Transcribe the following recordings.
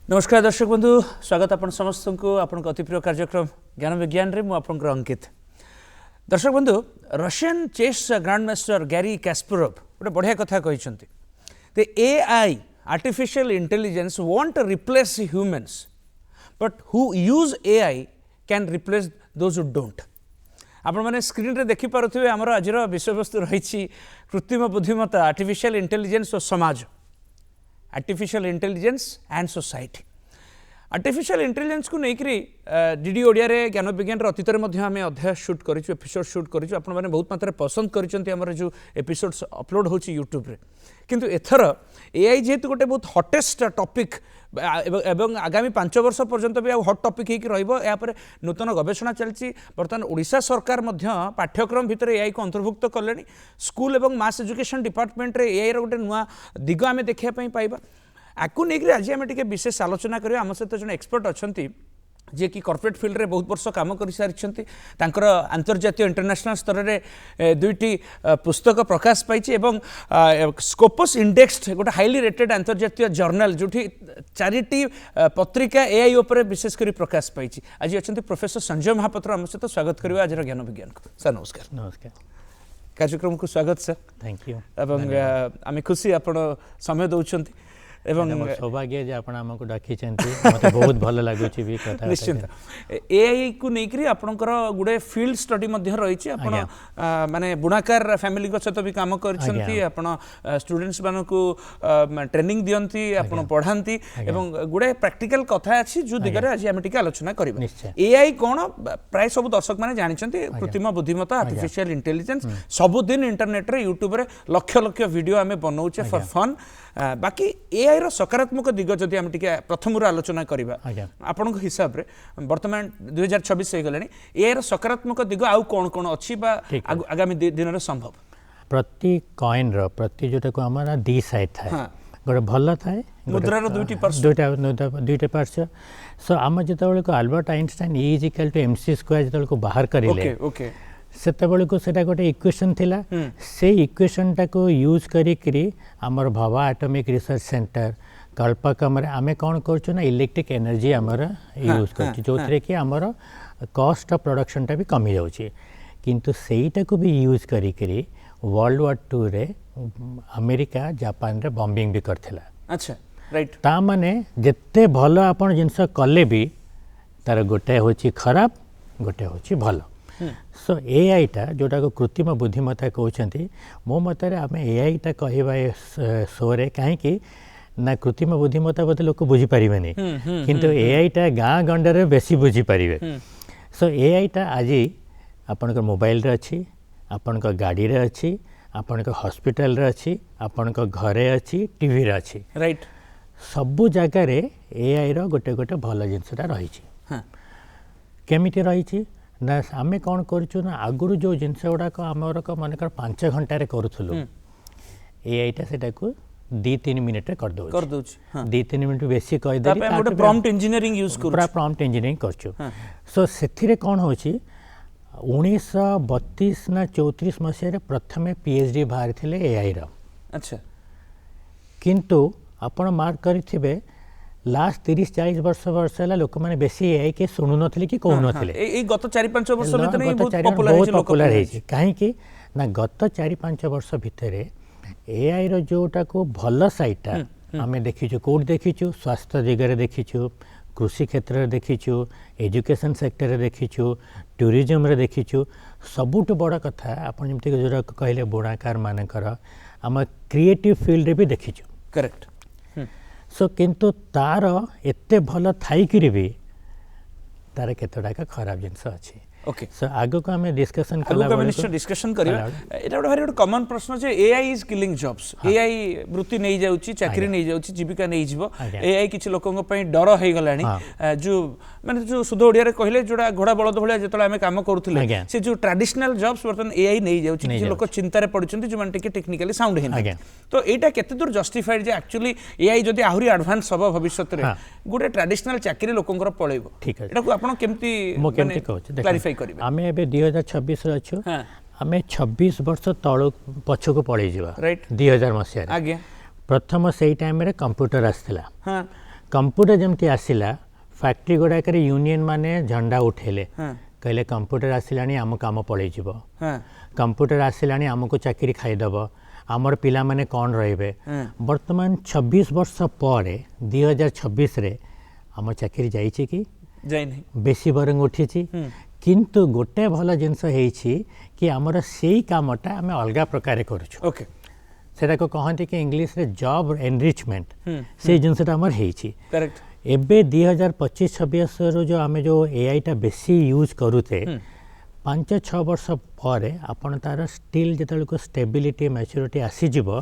नमस्कार दर्शक बंधु स्वागत आपण समस्त को आपण अति प्रिय कार्यक्रम ज्ञान विज्ञान रे मु आपनकर अंकित। दर्शक बंधु Russian chess grand master Garry Kasparov गोटे बढ़िया कथा कहिसंती the AI artificial intelligence won't replace humans but who use AI can replace those who don't. आपण माने स्क्रीन रे देखि पारुथिबे हमर आजिर विषय वस्तु रहिछि कृत्रिम बुद्धिमत्ता आर्टिफिशियल इंटेलिजेंस और समाज artificial intelligence and society. Artificial intelligence को लेकर डीडी ओडिया रे ज्ञान विज्ञान अतीत में आम अध्याय शूट करूँ एपिसोड शूट करूँ आपण मैंने बहुत मात्रा पसंद कर जो एपिसोड्स अपलोड हो यूट्यूब रे किंतु एथर एआई जेहेतु गोटे बहुत हटेस्ट टॉपिक एवं आगामी 5 वर्ष पर्यंत भी हॉट टॉपिक होकर नूतन गवेषणा चलती। बर्तमान ओडिशा सरकार पाठ्यक्रम भितर एआई को अंतर्भुक्त कले स्कूल एवं मास एजुकेशन डिपार्टमेंट रे एआई गोटे नुआ दिग आम देखा पाइबा आपको लेकर आज आम टे विशेष आलोचना करिया। आम सहित जो एक्सपर्ट अच्छा जे कि कॉर्पोरेट फील्ड रे बहुत वर्ष काम कर सारी अंतर्जातीय इंटरनेशनल स्तर में दुईटी पुस्तक प्रकाश पाई स्कोपस इंडेक्स गोटे हाईली रेटेड अंतर्जातीय जर्नल जो चारिटी पत्रिका एआई उपर विशेषकर प्रकाश पाई। आज अच्छा प्रोफेसर संजय महापात्र आम सहित स्वागत करवा आज ज्ञान विज्ञान को। सर नमस्कार। नमस्कार कार्यक्रम को स्वागत सर। थैंक यू एवं आम खुशी आप समय दौरान एवं सौभाग्य जे आपण हमको डाकी मते बहुत भल लागुची भी कथा निश्चित एआई को लेकर आपनकर गुडे फील्ड स्टडी मध्य रही आपण माने बुणाकार फैमिली को सहित भी काम करछंती आपण स्टूडेंट्स मानको ट्रेनिंग दियंती आपण पढांती एवं गुडे प्रैक्टिकल कथा अछि जो दिगरे आज हम टिके आलोचना करबा। एआई कोन प्राय सब दर्शक माने जानिछंती कृत्रिम बुद्धिमत्ता आर्टिफिशियल इंटेलिजेंस सब दिन इंटरनेट रे यूट्यूब रे लक्ष लक्ष वीडियो हमें बनाउछे फॉर फन। बाकी एआई रो सकारात्मक दिग जदि हम टिके प्रथम आलोचना करबा आपण हिसाब रे वर्तमान 2026 हो गलानी एआई रो सकारात्मक दिग आउ कोन कोन अछि बा आगामी दिन रे संभव। प्रति कॉइन रो प्रति जोटा को हमारा दी साइड था गोटे भल थाए मुद्रा रो दुईटा पार्श्व सो आम जेतेबेले को अल्बर्ट आइंस्टाइन E = mc² जेतेबेले को बाहर करिले ओके सेतेबेले को सेटा गोटे इक्वेशन थिला से इक्वेशन टा को यूज करी हमर Bhabha atomic research centre Kalpakkam रे आमे कोन करछु ना इलेक्ट्रिक एनर्जी हमर यूज करछु जो थरे कि हमर कॉस्ट ऑफ प्रोडक्शन टा भी कमी जाउची किंतु सेईटा को भी यूज करी वर्ल्ड वॉर 2 रे अमेरिका जापान रे बॉम्बिंग भी करथिला। अच्छा राइट ता माने जत्ते भलो आपण जिंस कले भी तार गोटे होची खराब गोटे होची भलो। सो एआई टा जोटा को कृत्रिम बुद्धिमत्ता कहते मो मत एआई टा कहवा शो रे कहीं ना कृत्रिम बुद्धिमत्ता बोलते लोक बुझीपारे किंतु एआई टा गाँ गंडे बेसी बुझीपारे। सो एआई टा आज आपण मोबाइल रे अच्छी आपण गाड़ी रे अच्छी आपण हॉस्पिटल रे अच्छी आपण घरे अच्छी टीवी रे अच्छी राइट सबु जगह रे एआई रो गोटे गोटे भल जिनसटा रही केमिति रही ना आमे कौन करूँ ना आगुरी जो जिनस गुड़ाक आमर मनकर 5 घंटे करूँ एआईटा से 2-3 मिनट कर दो 2-3 मिनट बेसी कहीदे प्रॉम्प्ट इंजीनियरिंग यूज पूरा प्रॉम्प्ट इंजीनियरिंग करछु। सो से कौन हो 1932 ना 34 मसीह प्रथम पीएचडी बाहर थिले एआई रो। अच्छा किंतु आपण मार्क करिथिबे लास्ट 30-40 वर्ष है लोक मैंने बेसी एआई के शुणु नथिले कि कहू नथिले गत 4-5 वर्ष भीतर बहुत पॉपुलर है कहीं ना गत 4-5 वर्ष भितर एआई रो जोटा को भल साइडटा आमे देखिछु कोड देखिछु स्वास्थ्य दिगरे देखिछु कृषि क्षेत्र रे देखिछु एजुकेशन सेक्टर रे देखिछु टूरिज्म रे देखिछु सबुठु बड़ कथा आपण जेमति जोरा कहले बुणाकार मानकर आम क्रिएटिव फील्ड रे भी देखिछु करेक्ट। सो किंतु तार एते भल थाई भी तार केतडाका खराब जिनस अच्छी। ओके सो आगो को हमें डिस्कशन करिया एटा भारी गोटे कॉमन प्रश्न जे AI is killing jobs AI वृत्ति नहीं जाउची चाकरी नहीं जाउची जीविका नहीं जीवो एआई किछि लोकन पई डर हे गलानी जो माने जो सुध ओडिया रे कहले जोडा घोड़ा बळद भलिया जेतला हमें काम करूथले से जो ट्रेडिशनल जॉब्स वर्तन एआई नहीं जाउची किछि लोक चिंता रे पडुचंती जो माने टेक्निकली साउंड हे तो एटा केते दूर जस्टिफाइड जे एक्चुअली एआई जदी आहुरी एडवांस सब भविष्यत रे गोटे ट्रेडिशनल चाकरी लोकन पळेबो एटा को आपण केमती माने क्लैरिफाई आमे एबे 2026 रे अछु आमे 26 वर्ष तळ पछको पळै जिवा राइट 2000 मसिया आगे प्रथम सेई टाइम रे कंप्यूटर आस्थिला कंप्यूटर जमती आसिला फैक्ट्री गुड़ाक यूनियन माने झंडा उठेले कहले कंप्यूटर आसिलानी आम काम पड़े जीव कंप्यूटर आसिलानी आमको चाकरी खाईदेव आमर पिला माने कौन रहिबे वर्तमान 26 वर्ष पर 2026 रे आम चाकरी जाइछि कि जाई नहीं बेसी बरंग उठी किंतु गोटे भल जिनस कि आमर सेई कामटा आम अलग प्रकार करूछु ओके सेटा को कहते कि इंग्लिश रे जॉब एनरिचमेंट से जिनसटा आमर हेछि करेक्ट एबे 2025-26 रो जो आमे जो एआई टा बेसी यूज करूते 5-6 वर्ष पर आपण तार स्टिल जेतल को स्टेबिलिटी मैच्योरिटी आसी जीवो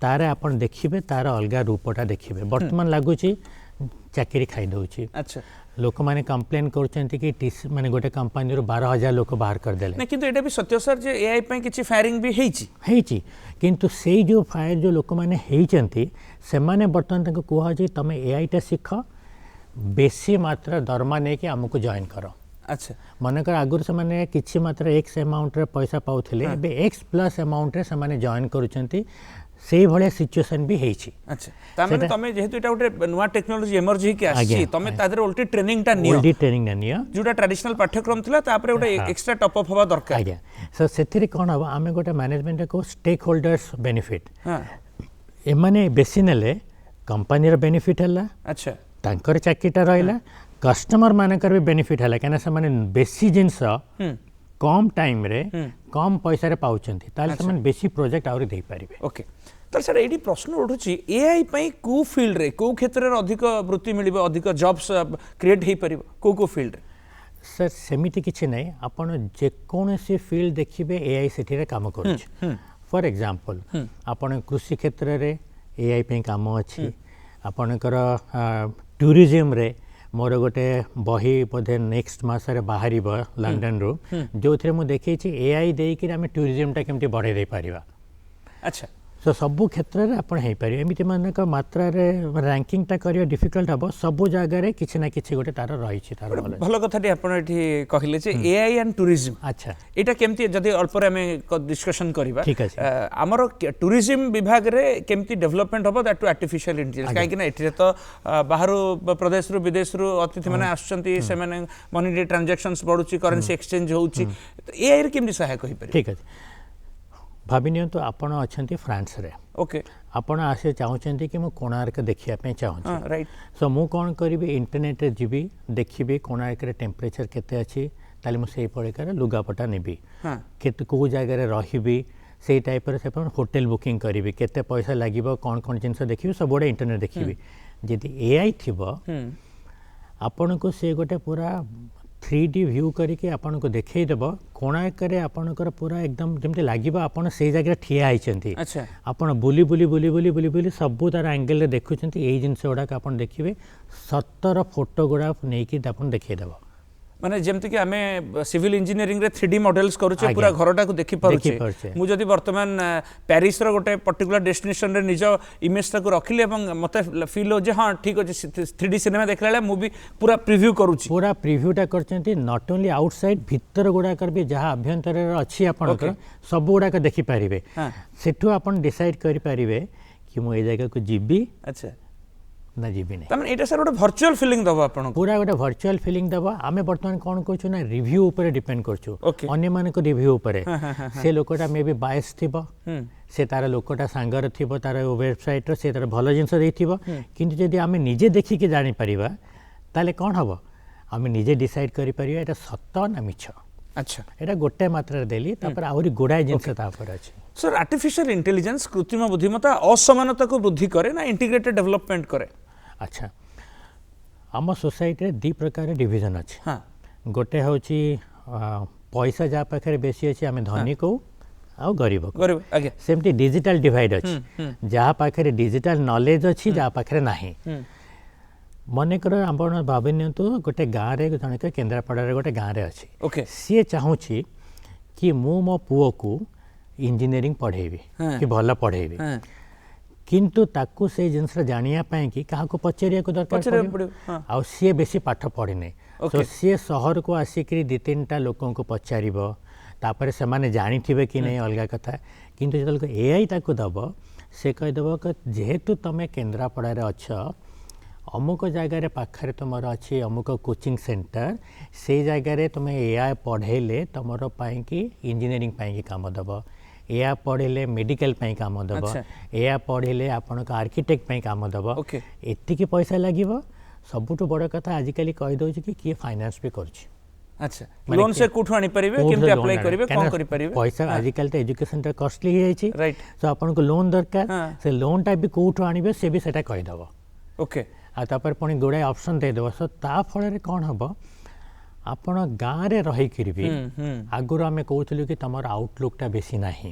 तारे आपण देखिबे तार अलगा रूपटा देखिबे वर्तमान लागुची चाकरी खाई दउची अच्छा लोक माने कंप्लेन करछंती कि टीसी माने गोटे कंपनी रो 12,000 लोक बाहर कर देले नहीं किंतु एटा भी सत्य सर जे एआई पे किछि फायरिंग भी हेछि किंतु सेई जो फायर जो लोक माने हेइचंती से माने वर्तमान तक कुहा जे तमे एआई टा सिख बेसी मात्रा दरमा ने कि हमको जॉइन करो अच्छा मनकर आगुर से माने किछि मात्रा एक्स अमाउंट रे पैसा पाउथिले एबे एक्स प्लस अमाउंट रे से माने जॉइन करूचंती सेही भले सिचुएशन भी हेछि अच्छा ता माने तमे जेहेतु एटा उटे नुवा टेक्नोलॉजी इमर्ज ही के आछि तमे तादर उल्टी ट्रेनिंग टा नियो उल्टी ट्रेनिंग ना नियो जोटा ट्रेडिशनल पाठ्यक्रम थिला तापरे उटे एक्स्ट्रा टॉप अप हवा दरकार आज्ञा सो सेथिरि कोन हबो आमे गोटे मैनेजमेंट को स्टेक होल्डर्स बेनिफिट हां ए माने बेसी नेले कंपनी रो बेनिफिट हला अच्छा तांकर चाकीटा रहिला कस्टमर मानकर भी बेनिफिट हला केना से माने बेसी जिंस कम टाइम रे कम पैसा रे पाउचंती ताले से माने बेसी प्रोजेक्ट आउरी देई परिबे ओके तर सर एडी प्रश्न उठुची एआई पई को फील्ड रे को क्षेत्र रे अधिक वृत्ति मिलिबो अधिक जॉब्स क्रिएट हे परिबो को फील्ड रे सर सेमिति किछि नै आपण जे कोनोसी फील्ड देखिबे एआई सेठी रे काम करूछ फॉर एग्जांपल आपण कृषि क्षेत्र रे एआई पे काम अछि आपणकर टूरिज्म रे मोर गोटे बही बोधे नेक्स्ट मास रे बाहरी लंडन रो जो थे मु देखै छी एआई देई कि हमें टूरिज्म टा केमति बढ़े दे परिबा अच्छा सो सबु क्षेत्र रे आपण हे पारि एमिति मानक मात्रा रे रैंकिंग टा करियो डिफिकल्ट हबो सबु जगह रे किछि ना किछि गोटे तार रही छी तार भलो कथाटी आपण एठी कहिले जे एआई एंड टूरिज्म अच्छा एटा केमति जदी अल्प रे हमें डिस्कशन करिबा ठीक अछि हमर टूरिज्म विभाग रे केमति डेवलपमेंट हबो दैट टू आर्टिफिशियल इंटेलिजेंस काहे कि ना एठी तो बाहर प्रदेश रो विदेश रो अतिथि माने आछंती से माने मनी ट्रांजैक्शंस बडुची करेंसी एक्सचेंज होउची एआई रे केमति सहायक होई पारे ठीक अछि भाविनियो तो आपण अछंती फ्रांस रे ओके आपण आसे चाहउचंती कि मु कोणार्क देखिया पे चाहउची राइट सो मु कोन करिबी इंटरनेट रे जीबी देखिबी कोणार्क रे टेम्परेचर केते अछि ताले मु सेही पड़े लुगापटा नेबी हां केते को जगह रे रहिबी सेही टाइप रे से होटल बुकिंग करिबी केते पैसा लागिबो कोन कोन जिंस देखिबी सब बडे इंटरनेट देखिबी जदी एआई थिबो आपण को से गोटे पूरा 3D व्यू करके आपन को देखै देबो कोणार्क रे आपनकर पूरा एकदम जेमते लागिबो आपन सेही जगह ठिया आइचंती अच्छा आपन बुली बुली बुली बुली बुली बुली सब तार एंगल रे देखुचंती एई जिंस ओडा का आपन देखिबे 17 फोटोग्राफ नै कि आपन देखै देबो माने जेमति कि हमें सिविल इंजीनियरिंग रे 3D मॉडल्स करूचे पूरा घरटा को देखि पारुचे मु जदी वर्तमान पेरिस रो गोटे पर्टिकुलर डेस्टिनेशन रे निज इमेज ता को रखिले एवं मते फील हो जे हां ठीक अछि 3D सिनेमा देखला मु भी पूरा प्रीव्यू करूची पूरा प्रीव्यूटा करचंती नॉट ओनली आउटसाइड भीतर गुडा कर भी जहां अभ्यंतर रे अछि आपन सब गुडा के देखि परिबे सेठु आपन डिसाइड करि परिबे कि मु ए जगह को जीबी अच्छा ना जीबी नै तमन एटा सर गोटे वर्चुअल फीलिंग दबो आपन पूरा गोटे वर्चुअल फीलिंग दबो आमे वर्तमान कोन करछु ना रिव्यू ऊपर डिपेंड करछु अन्य माने को रिव्यू ऊपर से लोकटा मे बी बायस थिबो से तार लोकटा सांगर थिबो तार वेबसाइट रो से तार भलो जिंस देथिबो किंतु जदी आमे निजे देखि के जानि परिबा ताले कोन हबो आमे निजे डिसाइड करि परिबा एटा सत्य ना मिछ अच्छा एटा गोटे मात्रा रे देली तापर आउरी गोडाय जिंस ता पर अछि सर आर्टिफिशियल इंटेलिजेंस कृत्रिम बुद्धिमत्ता असमानता को वृद्धि करे ना इंटीग्रेटेड डेवलपमेंट करे अच्छा आम सोसाइटी रे दी प्रकार डिवीजन अछि हां गोटे होची पैसा जा पाखरे बेसी अछि आमे धनी को आ गरीब आगे सेमती डिजिटल डिवाइड अछि जा पाखरे डिजिटल नॉलेज अछि जा पाखरे नाही मने कर आपण भाबिनियंतु गोटे गां रे जने के केंद्रापड़ा रे गोटे गां रे अछि ओके सी चाहूची कि मु मो पुओ को इंजीनियरिंग पढ़ेबी कि भला पढ़ेबी किंतु ताकू से जिनस जानिया पाए कि काहा को पचरिया को दरकार पड़े आ सी बेसी पाठ पढ़े नै तो सी शहर को आसिकरी दि तीनटा लोकों को पचारिबो तापर से माने जानि थिबे कि नै अलगा कथा किंतु जतल को एआई ताकू दबो से कह दबो कि जेहेतु तमे केंद्रापड़ा रे अछ अमुक जगार पाखे तुम अच्छी अमुक कोचिंग सेंटर से जगार तुम एआई पढ़ेले तुम कि इंजीनियरिंग की काम दब एआई पढ़ेले मेडिकल काम दब एआई पढ़ेले आपण आर्किटेक्ट काम दब एतिकी पैसा लगे सबुठ बड़ कथा आजिकल कहीदे कि किए फाइनेंस भी करुच्ची अच्छा लोन से कोठु आनी परिबे केमते अप्लाई करिवे कोन करि परिबे पैसा आजिकल तो एजुकेशन टा कॉस्टली है छी राइट सो आपन को लोन दरकार से लोन टा भी कोठु आनिबे से भी सेटा कहि दबो ओके आ तापर पुणी गुड़ाए ऑप्शन दे देबो सो ता फल कौन हम आपण गाँव में रहीकि भी आगुरी आम कहूलु कि तुम आउटलुक टा बेसी नाही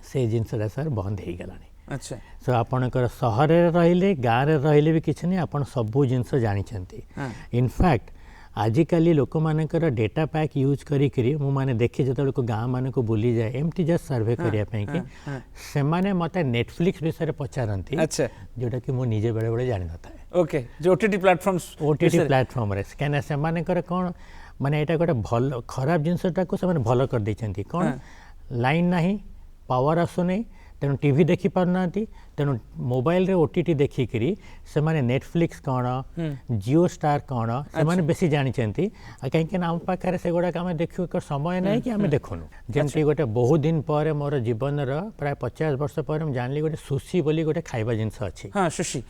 से जिनसा सर बंद हो गलानी अच्छा सो आपणकर सहर रहिले गाँव में रहिले भी किसी नहीं आपन सबू जिनस जानिछंती इनफैक्ट आजिकल लोक मानकर डेटा पैक यूज करी मुझे देखे जो गाँव मान को बुली जाए एमती जस्ट सर्वे करने से मत नेटफ्लिक्स विषय पचारती अच्छा जोटा कि मुझे निजे बेले बेले जान था ओके जो ओटीटी प्लेटफॉर्म रे कहना से मानकर कौन माने एटा गोटे भल खराब जिनसटा को से भल कर देछंती कौन लाइन नाही पावर आसु नहीं तेणु टीवी देखी पारना तेणु मोबाइल रे ओटीटी देखिकी से माने नेटफ्लिक्स कौन जियो स्टार कौन से माने बेसी जानिचंती कहीं आम पाखे से गुड़ाक आम देखा समय ना कि आम देखुनु जमती गोटे बहुत दिन पर मोर जीवन प्राय 50 वर्ष पर जानी गोटे सुशी बोली गोटे खाइबा जिनस अच्छी हाँ सुशी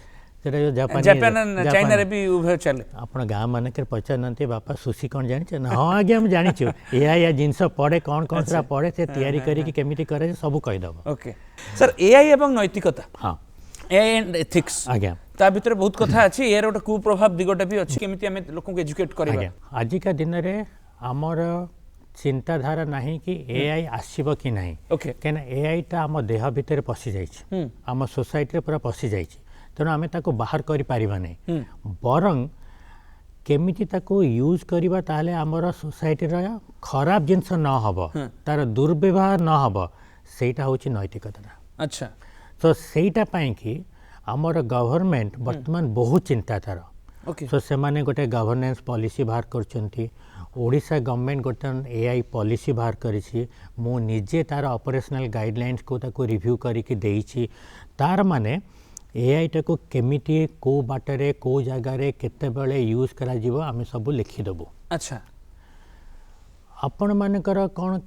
जापान चाइना रे भी उभय चले आपण गाँव मानक पचारना बापा सुशी कौन जानी ना हाँ आगे हम जानीचु या जिनस पड़े कौन कौन सा पड़े से तैयारी करी केमिति करे सब कहीदेव ओके सर एआई एवं नैतिकता हाँ एआई एंड एथिक्स आज्ञा ता भीतर बहुत कथा अच्छी यार गोटे कुप्रभाव दिगटा भी अच्छी केमिति हमें लोगों को एजुकेट करबा आजिका दिन रे हमर चिंताधारा नहीं कि एआई आसीबो कि नहीं ओके केना एआई ता हम देह भीतर पसी जाइछि हम सोसाइटी रे पूरा पसी जाइछि तेणु आम ताको बाहर करि पारिबा नहीं बरं केमिति ताको यूज करिबा ताले हमर सोसाइटी रा खराब जिनस न हबो तार दुर्व्यवहार न हबो सेटा होछि नैतिकता अच्छा तो सेटा पई कि हमर गवर्नमेंट वर्तमान बहुत चिंता तार ओके सो से माने गोटे गवर्नेंस पॉलिसी बाहर करचंती ओडिशा गवर्नमेंट गोटे एआई पॉलिसी बाहर करिछि मु निजे तार ऑपरेशनल गाइडलाइंस को ताको रिव्यू करिकि देइछि तार माने एआई टा को केमिति को बाटरे को जगार केतेबेले यूज करा जीवो आमे सब लिखिदेबू अच्छा आपण मानकर कौन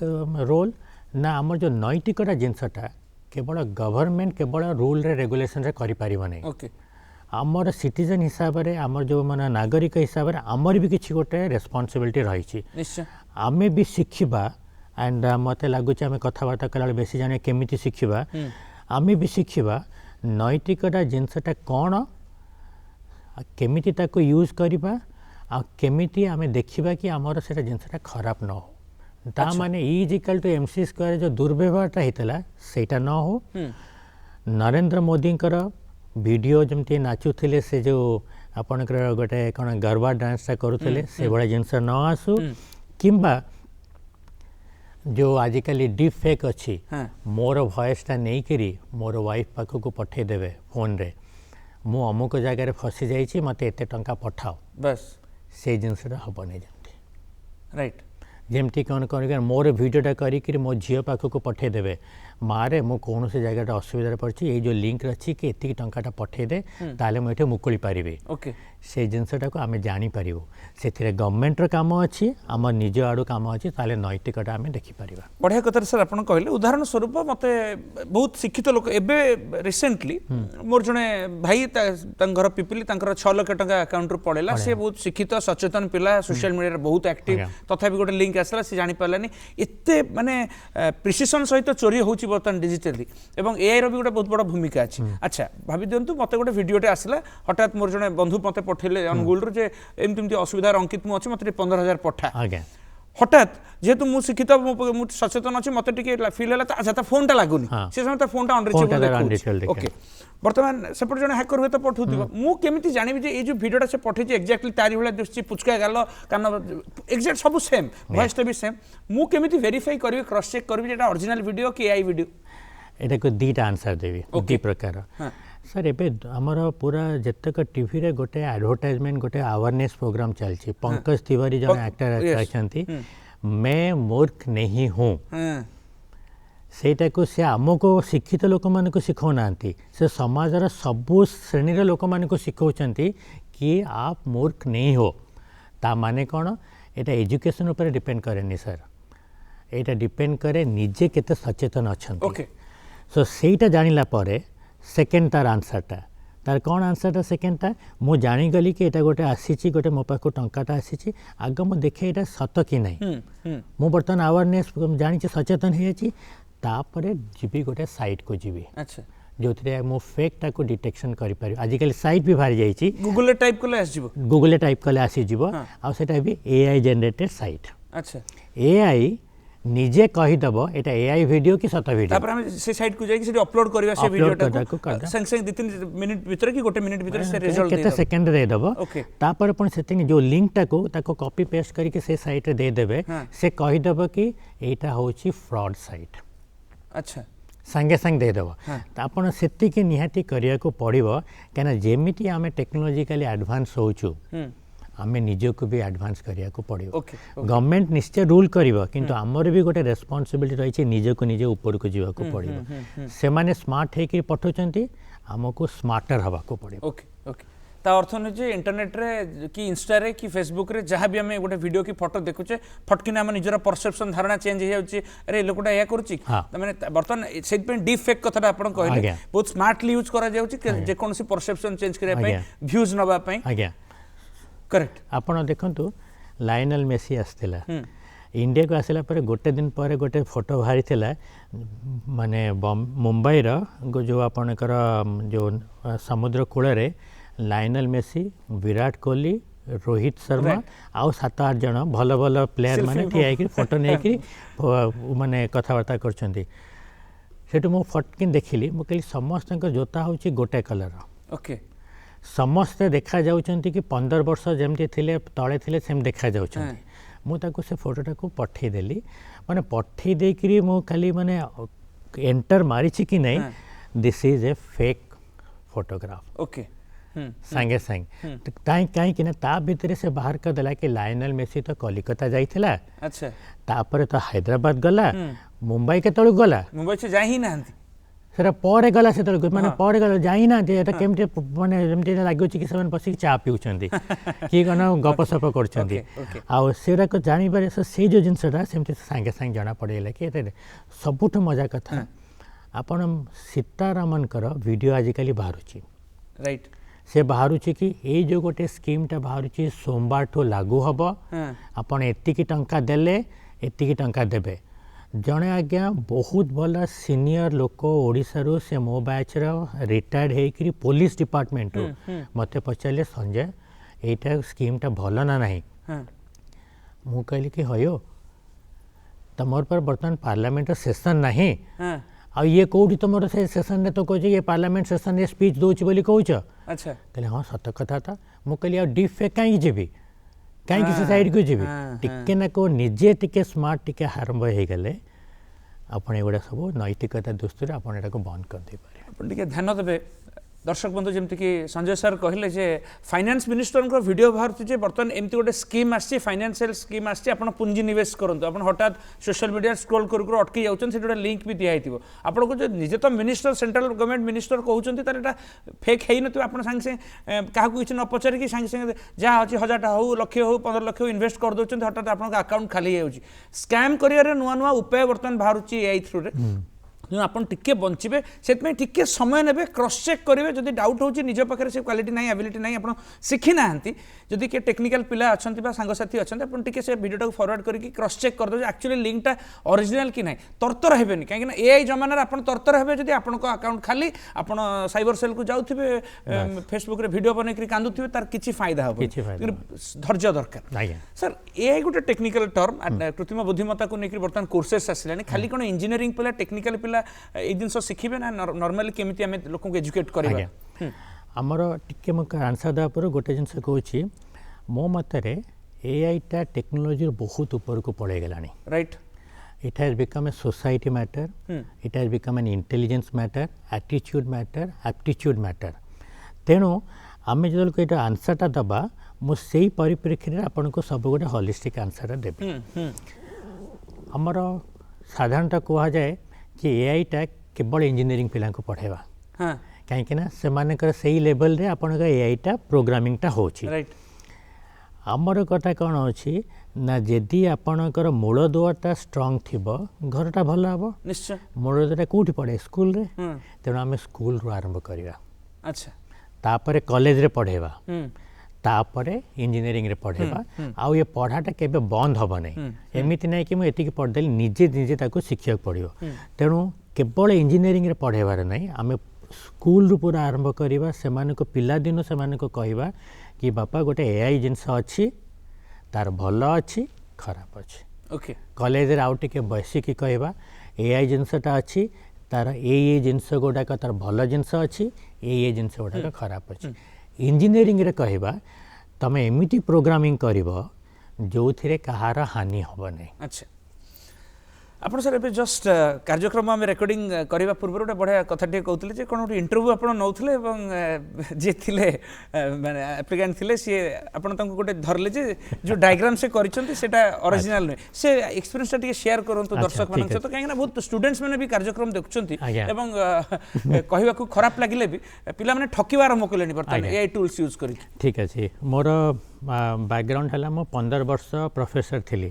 रोल ना आम जो नैतिकता जिनसटा केवल गवर्नमेंट केवल रूल रे रेगुलेशन रे करि परिबा नै ओके आमर सिटीजन हिसाब रे आमर जो माने नागरिक हिसाब रे आमर भी किछि गोटे रेस्पॉन्सिबिलिटी रही निश्चय आमे भी शिखिबा एंड मते लागुच आमे कथाबार्ता कला बेसी जाने केमिति शिखिबा आमे भी शिखिबा नैतिकता जिनसटा कौन केमिति ताको यूज करिबा आ केमिति आमे देखिबा कि हमर सेटा जिनसटा खराब न हो ता माने is equal to MC square जो दुर्व्यवहारटा हेतला सेटा न हो नरेंद्र मोदी कर वीडियो जमती नाचुथिले से जो आपनकर गोटे कोन गरबा डांसटा करूथिले से बड़ा जिनस न आसु किंबा जो आजिकल डीप फेक अच्छी मोर वॉइसटा नहीं करी मोर वाइफ पाख को पठे देवे फोन रे मु अमुक जगार फसी जाइए मत एत टंका पठाओ बस से जिनसटा हम नहीं जमती राइट जमती कौन कर मोर वीडियोटा करी मो झील पाख को पठे देवे मारे मु कौन से जगह असुविधा पड़ी ये जो लिंक अच्छी कि एति टंकाटा पठे दे ताले मुझे मुकुली पारि ओके से जिनसटा को आम जापर से गवर्नमेंट काम अच्छी आम निज आड़ काम अच्छी ताले नैतिकता आम देखिपर बढ़िया कथा सर आप कहले उदाहरण स्वरूप मत बहुत शिक्षित लोक एवं रिसेंटली मोर जड़े भाई घर पिपिली 6 लाख टका अकाउंट रू पड़ेगा सी बहुत शिक्षित सचेतन पिला सोशल मीडिया बहुत एक्टिव तथा गोटे लिंक आसला सी जानी पारानी एत माने प्रिसिशन सहित चोरी होची बर्तमान डिजिटली एवं एआई रो भी गोटे बहुत बड़ा भूमिका अच्छी अच्छा भाभी दिंतु मत गोटे भिडियोटे आसला हठात मोर जड़े बंधु मत पठेले अनुगुल जे एमती असुविधा अंकित मुझे मत 15,000 पठा हठात जेहेतु मुझे शिक्षित सचेतन अच्छे मत फिल है अच्छा फोन टा लगुनि से समय फोन टा अनरिचेबल ओके बर्तमान सेपटे जड़े हैकर हुए तो पठाऊ मुझे जानवी जे ये भिडियोटा से पठे एक्जाक्टली तारी भाई दिशुची पुचका गाल कान एक्जाक्ट सब सेम वॉइस भी सेम मुझे वेरीफाई करी क्रॉस चेक करी जेटा ओरिजिनल वीडियो कि एआई वीडियो एटा को दीटा आंसर देवी दी प्रकार सर एबे हमर पूरा जतक टीवी रे गोटे एडवर्टाइजमेंट गोटे अवेयरनेस प्रोग्राम चलछि पंकज तिवारी जन एक्टर अछंती मैं मूर्ख नहीं हूँ ସେଇଟାକୁ ସେ ଆମକୁ ଶିକ୍ଷିତ ଲୋକମାନଙ୍କୁ ଶିଖାଉନାହାନ୍ତି, ସେ ସମାଜର ସବୁ ଶ୍ରେଣୀର ଲୋକମାନଙ୍କୁ ଶିଖାଉଛନ୍ତି କି आप मूर्ख नहीं हो। ତା ମାନେ କ'ଣ? ଏଇଟା ଏଜୁକେସନ୍ ଉପରେ ଡିପେଣ୍ଡ କରେନି ସାର୍, ଏଇଟା ଡିପେଣ୍ଡ କରେ ନିଜେ କେତେ ସଚେତନ ଅଛନ୍ତି। ଓକେ ସୋ ସେଇଟା ଜାଣିଲା ପରେ ସେକେଣ୍ଡ ତାର ଆନ୍ସର୍ଟା, ତାର କ'ଣ ଆନ୍ସର୍ଟା ସେକେଣ୍ଡଟା, ମୁଁ ଜାଣିଗଲି କି ଏଇଟା ଗୋଟେ ଆସିଛି, ଗୋଟେ ମୋ ପାଖକୁ ଟଙ୍କାଟା ଆସିଛି, ଆଗ ମୁଁ ଦେଖେ ଏଇଟା ସତ କି ନାହିଁ। ମୁଁ ବର୍ତ୍ତମାନ ଆୱାରନେସ୍ ଜାଣିଛି, ସଚେତନ ହେଇଯାଇଛି, ତାପରେ ଯିବି ଗୋଟେ ସାଇଟ୍କୁ ଯିବି ଆଚ୍ଛା ଯେଉଁଥିରେ ମୁଁ ଫେକ୍ଟାକୁ ଡିଟେକ୍ସନ୍ କରିପାରିବି। ଆଜିକାଲି ସାଇଟ୍ ବି ବାହାରି ଯାଇଛି, ଗୁଗଲରେ ଟାଇପ୍ କଲେ ଆସିଯିବ। ଗୁଗଲରେ ଟାଇପ୍ କଲେ ଆସିଯିବ, ଆଉ ସେଇଟା ବି AI ଜେନେରେଟେଡ୍ ସାଇଟ୍। ଆଚ୍ଛା AI ନିଜେ କହିଦେବ ଏଇଟା AI ଭିଡ଼ିଓ କି ସତ ଭିଡ଼ିଓ। ତାପରେ ଆମେ ସେ ସାଇଟ୍କୁ ଯାଇକି ସେଠି ଅପଲୋଡ୍ କରିବା ସେ Upload ଭିଡ଼ିଓଟାକୁ କରିବାକୁ କରିଦେବା। ସାଙ୍ଗେ ସାଙ୍ଗେ 2-3 ମିନିଟ୍ ଭିତରେ କି 1 ମିନିଟ୍ ଭିତରେ ସେ ରେଜଲ୍ଟ କେତେ ଦେଇଦେବ। ସେକେଣ୍ଡ ଦେଇଦେବ। ଓକେ ତାପରେ ପୁଣି ସେତିକି ଯେଉଁ ଲିଙ୍କଟାକୁ ତାକୁ କପି ପେଷ୍ଟ କରିକି ସେ ସାଇଟ୍ରେ ଦେଇଦେବେ, ସେ କହିଦେବ କି ଏଇଟା ହେଉଛି ଫ୍ରଡ୍ ସାଇଟ୍, ଆଚ୍ଛା ସାଙ୍ଗେ ସାଙ୍ଗେ ଦେଇଦେବ। ତ ଆପଣ ସେତିକି ନିହାତି କରିବାକୁ ପଡ଼ିବ, କାହିଁକିନା ଯେମିତି ଆମେ ଟେକ୍ନୋଲୋଜିକାଲି ଆଡ଼ଭାନ୍ସ ହେଉଛୁ ଆମେ ନିଜକୁ ବି ଆଡ଼ଭାନ୍ସ କରିବାକୁ ପଡ଼ିବ। ଓକେ ଗଭର୍ଣ୍ଣମେଣ୍ଟ ନିଶ୍ଚୟ ରୁଲ୍ କରିବ, କିନ୍ତୁ ଆମର ବି ଗୋଟେ ରେସ୍ପନ୍ସିବିଲିଟି ରହିଛି, ନିଜକୁ ନିଜେ ଉପରକୁ ଯିବାକୁ ପଡ଼ିବ। ସେମାନେ ସ୍ମାର୍ଟ ହେଇକି ପଠାଉଛନ୍ତି, ଆମକୁ ସ୍ମାର୍ଟର ହେବାକୁ ପଡ଼ିବ। ଓକେ ଓକେ ତା ଅର୍ଥ ନୁହେଁ ଯେ ଇଣ୍ଟରନେଟ୍ରେ କି ଇନଷ୍ଟାରେ କି ଫେସବୁକ୍ରେ ଯାହା ବି ଆମେ ଗୋଟେ ଭିଡ଼ିଓ କି ଫଟୋ ଦେଖୁଛେ ଫଟକିନା ଆମ ନିଜର ପରସେପ୍ସନ୍ ଧାରଣା ଚେଞ୍ଜ ହେଇଯାଉଛି, ଆରେ ଏ ଲୋକଟା ଏହା କରୁଛି। ମାନେ ବର୍ତ୍ତମାନ ସେଇଥିପାଇଁ ଡିପ୍ ଫେକ୍ କଥାଟା ଆପଣ କହିଲେ, ବହୁତ ସ୍ମାର୍ଟଲି ୟୁଜ୍ କରାଯାଉଛି ଯେକୌଣସି ପରସେପ୍ସନ୍ ଚେଞ୍ଜ କରିବା ପାଇଁ, ଭ୍ୟୁଜ୍ ନେବା ପାଇଁ। ଆଜ୍ଞା କରେକ୍ଟ। ଆପଣ ଦେଖନ୍ତୁ ଲାଇନାଲ ମେସି ଆସିଥିଲା, ଇଣ୍ଡିଆକୁ ଆସିଲା ପରେ ଗୋଟେ ଦିନ ପରେ ଗୋଟେ ଫଟୋ ବାହାରିଥିଲା, ମାନେ ମୁମ୍ବାଇର ଯେଉଁ ଆପଣଙ୍କର ଯେଉଁ ସମୁଦ୍ର କୂଳରେ ଲାଇନାଲ ମେସି, ବିରାଟ କୋହଲି, ରୋହିତ ଶର୍ମା ଆଉ 7-8 ଜଣ ଭଲ ଭଲ ପ୍ଲେୟାର ମାନେ ଠିଆ ହେଇକି ଫଟୋ ନେଇକି ମାନେ କଥାବାର୍ତ୍ତା କରୁଛନ୍ତି। ସେଠୁ ମୁଁ ଫଟୋ ଦେଖିଲି, ମୁଁ କହିଲି ସମସ୍ତଙ୍କ ଜୋତା ହେଉଛି ଗୋଟେ କଲର। ଓକେ ସମସ୍ତେ ଦେଖାଯାଉଛନ୍ତି କି 15 ବର୍ଷ ଯେମିତି ଥିଲେ ତଳେ ଥିଲେ ସେମିତି ଦେଖାଯାଉଛନ୍ତି। ମୁଁ ତାକୁ ସେ ଫଟୋଟାକୁ ପଠେଇଦେଲି, ମାନେ ପଠେଇ ଦେଇକିରି ମୁଁ ଖାଲି ମାନେ ଏଣ୍ଟର ମାରିଛି କି ନାହିଁ, this is a fake photograph. Okay ସାଙ୍ଗେ ସାଙ୍ଗେ କାହିଁକି ନା ତା ଭିତରେ ସେ ବାହାର କରିଦେଲା କି ଲାୟନେଲ ମେସି ତ କଲିକତା ଯାଇଥିଲା, ଆଚ୍ଛା ତାପରେ ତ ହାଇଦ୍ରାବାଦ ଗଲା, ମୁମ୍ବାଇ କେତେବେଳକୁ ଗଲା, ମୁମ୍ବାଇ ସେ ଯାଇ ହିଁ ନାହାନ୍ତି, ସେଟା ପରେ ଗଲା, ସେତେବେଳକୁ ମାନେ ପରେ ଗଲା, ଯାଇନାହାନ୍ତି। ଏଟା କେମିତି ମାନେ ଯେମିତି ଲାଗୁଛି କି ସେମାନେ ବସିକି ଚା ପିଉଛନ୍ତି କି କ'ଣ ଗପସପ କରୁଛନ୍ତି। ଆଉ ସେଗୁଡ଼ାକ ଜାଣିପାରେ, ସେଇ ଯେଉଁ ଜିନିଷଟା ସେମିତି ସାଙ୍ଗେ ସାଙ୍ଗେ ଜଣାପଡ଼ିଗଲା କି ଏତେ। ସବୁଠୁ ମଜା କଥା, ଆପଣ ସୀତାରାମନଙ୍କର ଭିଡ଼ିଓ ଆଜିକାଲି ବାହାରୁଛି, ରାଇଟ୍। ସେ ବାହାରୁଛି କି ଏଇ ଯେଉଁ ଗୋଟେ ସ୍କିମ୍ଟା ବାହାରୁଛି ସୋମବାରଠୁ ଲାଗୁ ହେବ, ଆପଣ ଏତିକି ଟଙ୍କା ଦେଲେ ଏତିକି ଟଙ୍କା ଦେବେ। ଜଣେ ଆଜ୍ଞା ବହୁତ ଭଲ ସିନିୟର ଲୋକ ଓଡ଼ିଶାରୁ, ସେ ମୋ ବ୍ୟାଚ୍ର ରିଟାୟାର୍ଡ଼ ହେଇକରି ପୋଲିସ ଡିପାର୍ଟମେଣ୍ଟରୁ ମୋତେ ପଚାରିଲେ, ସଞ୍ଜୟ ଏଇଟା ସ୍କିମ୍ଟା ଭଲ ନା ନାହିଁ। ମୁଁ କହିଲି କି ହୟ ତମର पर ବର୍ତ୍ତମାନ ପାର୍ଲାମେଣ୍ଟର ସେସନ୍ ନାହିଁ, ଆଉ ଇଏ କେଉଁଠି ତୁମର ସେ ସେସନ୍ରେ ତ କହୁଛି ଇଏ ପାର୍ଲାମେଣ୍ଟ ସେସନ୍ରେ ସ୍ପିଚ୍ ଦେଉଛି ବୋଲି କହୁଛ। ଆଚ୍ଛା କହିଲେ ହଁ ସତ କଥା ତ। ମୁଁ କହିଲି ଆଉ ଡିପ୍ ଫେକ୍ କାହିଁକି ଯିବି, କାହିଁକି ସେ ସାଇଡ଼୍କୁ ଯିବି। ଟିକେ ନାକୁ ନିଜେ ଟିକେ ସ୍ମାର୍ଟ ଟିକେ ଆରମ୍ଭ ହେଇଗଲେ ଆପଣ ଏଗୁଡ଼ା ସବୁ ନୈତିକତା ଦୃଷ୍ଟିରୁ ଆପଣ ଏଟାକୁ ବନ୍ଦ କରିଦେଇପାରିବେ। ଆପଣ ଟିକେ ଧ୍ୟାନ ଦେବେ दर्शक बंधु जमीक संजय सर कहले जे फाइनेंस मिनिस्टर वीडियो बाहर बर्तमान एमती गोटे स्कीम आसी फाइनेंशियल स्कीम आसी आप पुंजी निवेश करूँ आप हठात सोशल मीडिया स्क्रोल कर अटकी जाते लिंक भी दिखाई आपको जो निजे तो मिनिस्टर सेंट्रल गवर्नमेंट मिनिस्टर कहते फेक है ना आप सागे सागे क्या किसी न पचारिक सागे सागे जहाँ अच्छी 1000 हो लक्ष हो 15 लक्ष इन्वेस्ट कर दौरान हठात आप अकाउंट खाली हो स्कैम कर नुआ नुआ उपाय बर्तमान बाहर एआई थ्रू आप टिके बचे से टिके समय ने क्रॉस चेक करेंगे जब डाउट हो निज पाखे से क्वालिटी ना एबिलिटी ना आप शिखी ना जदि किए टेक्निकल पिला अच्छा सांगसाथी अच्छा आप टिके से वीडियो फरवर्ड करके क्रॉस चेक कर एक्चुअली लिंकटा ओरिजिनल कि ना तरतर हेनी कहीं एआई जमाना आप तरतर हे जब आप अकाउंट खाली आप साइबर सेल को जाऊे फेसबुक रे वीडियो बनई कांदुवे तार किसी फायदा हम धैर्य दरकार सर एआई गोटे टेक्निकल टर्म कृत्रिम बुद्धिमत्ता को लेकर बर्तमान कोर्सेस आसिलानी खाली कौन इंजीनियरिंग पिला टेक्निकल पिला ए जिनस शिखिबे ना नॉर्मली केमिति हमें लोगों को एजुकेट करबा हमर टिके म आंसर दा पर गोटे जिनस कहूची मो मतरे एआई टा टेक्नोलॉजी बहुत ऊपर को पड़े गेलानी right it has become a society matter it has become an intelligence matter attitude matter aptitude matter तेणु आम जो ये आंसरटा दबा मुझे परिप्रेक्षी आपन को सब गोटे होलिस्टिक आंसर देवी आमर साधारणतः कह जाए कि एआईटा केवल इंजीनियरिंग पिला को पढ़ेवा हाँ कहीं से सही लेवल रे आपन एआईटा प्रोग्रामिंगटा होची राइट आमर कथा कौन अच्छी ना जदि आपणकर मूल दुआटा स्ट्रंग थिबो घरटा भल हम निश्चय मूल दुआटा कौटी पढ़े स्कूल रे हम्म तेणु आम स्कूल रू आरंभ करवा अच्छा तापर कॉलेज रे पढ़ेवा हम्म तापरे इंजीनियरिंग रे पढ़ेवा आउ ये पढ़ाटा केबे बंद हबो नै एमिति नै कि मु एतिकी पढ़देली निजे निजे ताको शिक्षक पढ़ियो तेणु केवल इंजीनियरिंग रे पढ़ेबार नै आमे स्कूल रू पूरा आरंभ करवा सेमानको पिला दिन सेमानको कहवा कि बापा गोटे एआई जिनस अच्छी तार भल अच्छी खराब अच्छी ओके कॉलेज रे आउ टिके बसिकी कहवा एआई जिनसटा अच्छी तार ए जिनस गुड़ाक तार भल जिनस अच्छी ए जिनस गुड़ाक खराब अच्छी इंजीनियरिंग रे कहवा तमे एमिति प्रोग्रामिंग करिवो जोथिरे कहार हानि हबो नै अच्छा ଆପଣ ସାର୍ ଏବେ ଜଷ୍ଟ କାର୍ଯ୍ୟକ୍ରମ ଆମେ ରେକର୍ଡିଂ କରିବା ପୂର୍ବରୁ ଗୋଟେ ବଢ଼ିଆ କଥାଟିଏ କହୁଥିଲେ ଯେ କ'ଣ ଗୋଟେ ଇଣ୍ଟରଭ୍ୟୁ ଆପଣ ନେଉଥିଲେ ଏବଂ ଯିଏ ଥିଲେ ମାନେ ଆପ୍ଲିକାଣ୍ଟ ଥିଲେ ସିଏ ଆପଣ ତାଙ୍କୁ ଗୋଟେ ଧରିଲେ ଯେ ଯେଉଁ ଡାଇଗ୍ରାମ୍ ସେ କରିଛନ୍ତି ସେଇଟା ଅରିଜିନାଲ ନୁହେଁ ସେ ଏକ୍ସପିରିଏନ୍ସଟା ଟିକେ ସେୟାର କରନ୍ତୁ ଦର୍ଶକମାନଙ୍କ ସହିତ କାହିଁକିନା ବହୁତ ଷ୍ଟୁଡେଣ୍ଟସ୍ ମାନେ ବି କାର୍ଯ୍ୟକ୍ରମ ଦେଖୁଛନ୍ତି ଏବଂ କହିବାକୁ ଖରାପ ଲାଗିଲେ ବି ପିଲାମାନେ ଠକିବା ଆରମ୍ଭ କଲେଣି ବର୍ତ୍ତମାନ ଏଆଇ ଟୁଲ୍ସ ୟୁଜ୍ କରିକି ଠିକ୍ ଅଛି ମୋର ବ୍ୟାକଗ୍ରାଉଣ୍ଡ ହେଲା ମୁଁ 15 ବର୍ଷ ପ୍ରଫେସର ଥିଲି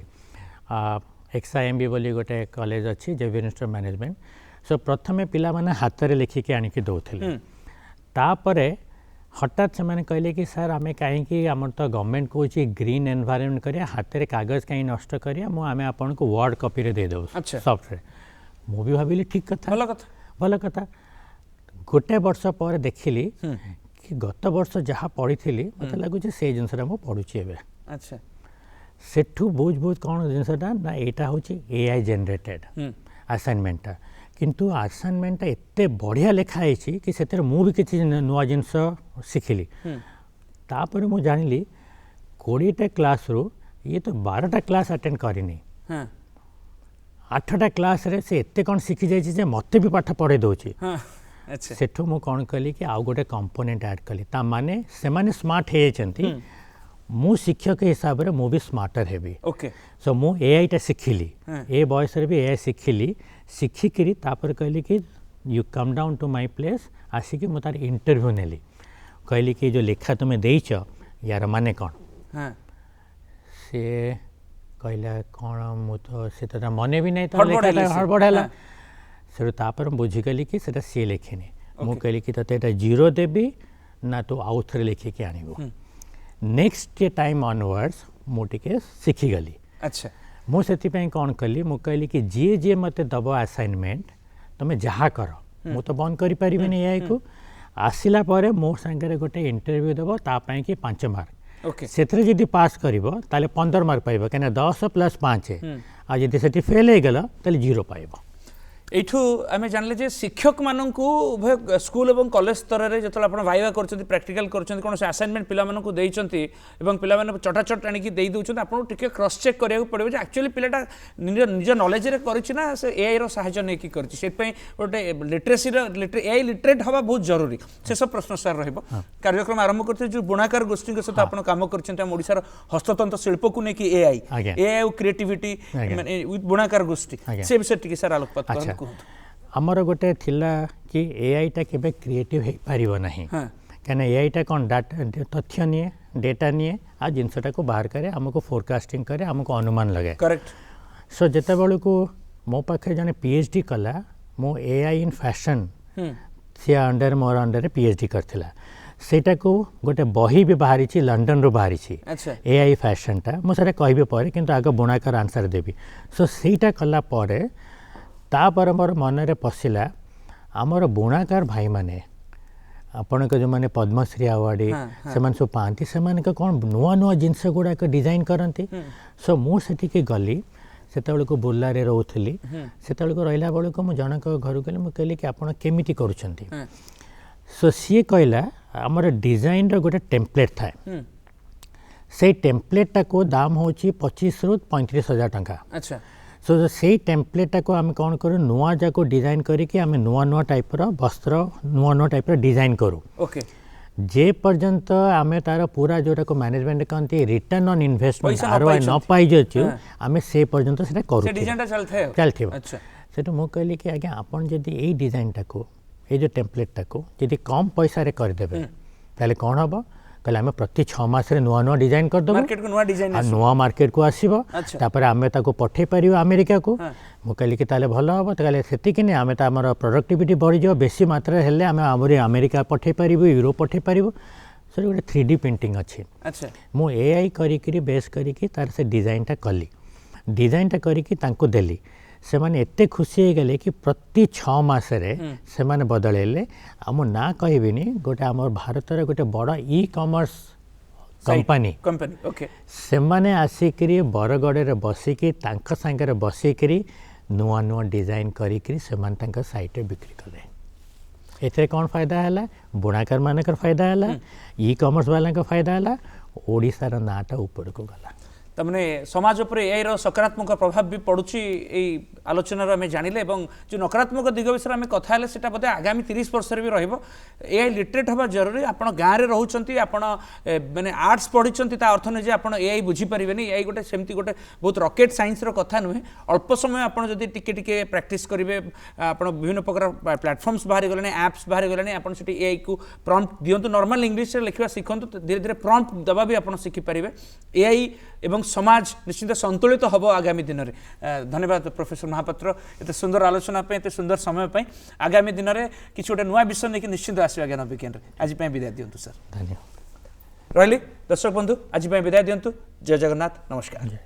XIMB बोली गोटे कॉलेज अच्छी जेवियर इंस्टीट्यूट ऑफ मैनेजमेंट सो प्रथमे पिला माने हाथ रे लिखिके आनिके दौले तापरे हठात से मैंने कहले कि सर आमे कहीं आम तो गवर्नमेंट कौन ग्रीन एनवायरनमेंट करिया हाथ रे कागज कहीं नष्ट करिया मु आमे आपन को वर्ड कॉपी रे दे दो सॉफ्टवेयर मु भी भाविली ठीक कथा भल कथा गोटे वर्ष पर देखिली कि गत वर्ष जहाँ पढ़ी थी मत लगुच से जिनसा मु पढ़ुची एबे अच्छा सेठू बुझ बुझ कौन जिनसा ना यहाँ हूँ एआई जेनरेटेड असाइनमेंटा किंतु असाइनमेंटा एते बढ़िया लिखाई कि से मु भी किसी नुआ जिनस शिखिली तापर मु जानिली 20टा क्लास रू ये तो 12टा क्लास अटेंड करनी 8टा क्लास रे से एते कौन शिखी जाइए मत भी पाठ पढ़े दौची सेठू मु कौन कली कि आउ गोटे कंपोनेंट ऐड कली ता माने से माने स्मार्ट हो जाइछंती मु शिक्षक हिसाब रे मु भी स्मार्टर हेबी ओके सो मु एआईटा शिखिली ए बयस रे भी एआई शिखिली शिखिकी तापर कहली कि you come down to my place आसिकी मु तार इंटरव्यू नेली कहली कि जो लेखा तुम देइछ यार माने कौन से कहला कौन मु तो से तो मने भी नहीं तो लेखा हड़बड़ाला से तापर बुझीगली कि सेटा सी लिखिनी मु कहली कि तते एटा जीरो देबी ना तो आउ थरे लिखिके आनिबो नेक्स्ट टाइम ऑनवर्ड्स मुझे शिखीगली अच्छा मुझे कौन कली मु कहली कि जी जी मत दब असाइनमेंट तुम्हें जहाँ कर मु तो बंद करी परिबेनी एआई को आसिला परे मो संगे गोटे इंटरव्यू देबो तापाई कि 5 मार्क ओके सेथरे जदी पास करिवो ताले 15 मार्क पाइबो कने 10 + 5 आ जदी सेठी फेल हे गेलो ताले 0 पाइबो एठू आमे जानले जे शिक्षक माननकू उभय स्कूल एवं कॉलेज स्तर रे जतल आपण वाइवा करछन्ती प्रैक्टिकल करछन्ती कोन से असाइनमेंट पिला माननकू देइछन्ती एवं पिला माने चटाचट आनी की देइ दोछन्ती आपण टिके क्रॉस चेक करिया पड़िबो जे एक्चुअली पिलाटा निज नॉलेज रे करछि ना से एआई रो सहायता नै की करछि सेत पई ओटे लिटरेसी रो एआई लिटरेट हवा बहुत जरूरी से सब प्रश्न सर रहइबो कार्यक्रम आरंभ करते जो बुणाकार गोष्ठी के साथ आपण काम करछन्ती हम ओडिसा रो हस्ततंत्र शिल्प को नै की एआई क्रिएटिविटी माने विथ बुणाकार गोष्ठी से विषय टिके सर आलोकपात करन आमर गोटे थिला कि एआईटा केबे क्रिएटिव हे पारिबो नाही कने एआईटा कोन डाटा तथ्य निये डेटा निये आ जिनसटा को बाहर करे हमको फोरकास्टिंग करे हमको अनुमान लगे करेक्ट सो जेते बेलू को मो पाखे जने पीएचडी कला मो एआई इन फैशन से अंडर मोर अंडर पीएचडी करथिला सेटा को गोटे बही भी बाहरी छी लंडन रो बाहरी छी एआई फैशनटा मो सारे कहबे परे किंतु आगे बुणाकार आंसर देबी सो सेटा कला परे तापर मोर मन रे पशिला आमर बुणाकार भाई माने आपण के जो माने पद्मश्री अवार्ड से मन सो पांती से मन के कोन नुआ नुआ जिंस गुडा के डिजाइन करंती सो मु सेठी के गली सेतबेल को बुल्ला रे रहउथली सेतबेल को रहला बेल को मु जनक घर गेली मु कहली कि आपण केमिति करूछंती सो सी कहला आमर डिजाइन रो गोटे टेम्पलेट थाए से टेम्पलेट को दाम होची 25 रु 35 हजार टंका अच्छा सो से टेम्पलेटा को आम कौन करूँ नुआ जाको डिजाइन करके आम नुआ नुआ टाइप वस्त्र नुआ नुआ टाइप डिजाइन करूँ ओके जे पर्यंत आम तार पूरा जोटा को मैनेजमेंट कहते रिटर्न ऑन इन्वेस्टमेंट आरओआई न पाई जाचु आम से पर्यंत सेटा करू से डिजाइनटा चलथे चलथिबो अच्छा ସେଠୁ ମୁଁ କହିଲି କି ଆଜ୍ଞା ଆପଣ ଯଦି ଏଇ ଡିଜାଇନଟାକୁ ଏଇ ଯେଉଁ ଟେମ୍ପଲେଟଟାକୁ ଯଦି କମ୍ ପଇସାରେ କରିଦେବେ ତାହେଲେ କ'ଣ ହେବ କହିଲେ ଆମେ ପ୍ରତି 6 ମାସରେ ନୂଆ ନୂଆ ଡିଜାଇନ କରିଦେବୁ मार्केट को नया डिजाइन ଆଉ ନୂଆ ମାର୍କେଟକୁ ଆସିବ ଆଚ୍ଛା। ତାପରେ ଆମେ ତାକୁ ପଠେଇ ପାରିବୁ ଆମେରିକାକୁ ମୁଁ କହିଲି କି ତାହେଲେ ଭଲ ହେବ ତାହେଲେ ସେତିକି ନାହିଁ ଆମେ ତ ଆମର ପ୍ରଡକ୍ଟିଭିଟି ବଢ଼ିଯିବ ବେଶୀ ମାତ୍ରାରେ ହେଲେ ଆମେ ଆମରି ଆମେରିକା ପଠେଇ ପାରିବୁ ୟୁରୋପ ପଠେଇ ପାରିବୁ ସେଠି ଗୋଟେ 3D ପ୍ରିଣ୍ଟିଂ ଅଛି अच्छा ମୁଁ AI କରିକିରି ବେସ୍ କରିକି ତାର ସେ ଡିଜାଇନଟା କଲି ଡିଜାଇନଟା କରିକି ତାଙ୍କୁ ଦେଲି ସେମାନେ ଏତେ ଖୁସି ହେଇଗଲେ କି ପ୍ରତି 6 ମାସରେ ସେମାନେ ବଦଳେଇଲେ ଆଉ ମୁଁ ନା କହିବିନି ଗୋଟେ ଆମର ଭାରତର ଗୋଟେ ବଡ଼ e commerce company company okay ସେମାନେ ଆସିକିରି ବରଗଡ଼ରେ ବସିକି ତାଙ୍କ ସାଙ୍ଗରେ ବସିକିରି ନୂଆ ନୂଆ ଡିଜାଇନ କରିକିରି ସେମାନେ ତାଙ୍କ ସାଇଟ୍ରେ ବିକ୍ରି କଲେ ଏଥିରେ କ'ଣ ଫାଇଦା ହେଲା ବୁଣାକାରମାନଙ୍କର ଫାଇଦା ହେଲା ଇ କମର୍ସ ବାଲାଙ୍କ ଫାଇଦା ହେଲା ଓଡ଼ିଶାର ନାଁଟା ଉପରକୁ ଗଲା तमने समाज उपर एआई रो सकारात्मक प्रभाव भी पड़ुची एई आलोचनार आम जानिले एवं जो नकारात्मक दिग विषय आम कथा हेले सेटा बोधे आगामी 30 वर्ष भी रहिबो एआई लिटरेट हवा जरूरी आपण गाँव रे रहउचंती आपण माने आर्ट्स पढ़िचंती ता अर्थ न जे आपण एआई बुझी परिबेनी एआई गोटे सेमती गोटे बहुत रॉकेट साइंस रो कथा नुहे अल्प समय आपण जदी टिके टिके प्रैक्टिस करिवे आपण विभिन्न प्रकार प्लेटफॉर्म्स बाहरी गलेनी एप्स बाहरी गलेनी आपण सेठी एआई को प्रॉम्प्ट दियंतु नॉर्मल इंग्लिश रे लिखिबा सिखंतु धीरे धीरे प्रॉम्प्ट दबा भी आपण सिखि परिबे एआई एवं समाज निश्चित संतुलित तो हम आगामी दिन में धन्यवाद प्रोफेसर महापात्र एत सुंदर आलोचना एत सुंदर समय पर आगामी दिन में किसी गोटे नुआ विषय नहीं निश्चित आसवा ज्ञान विज्ञान आज विदाय दिंतु सर धन्यवाद रही दर्शक बंधु आज विदाय दिंतु जय जगन्नाथ नमस्कार।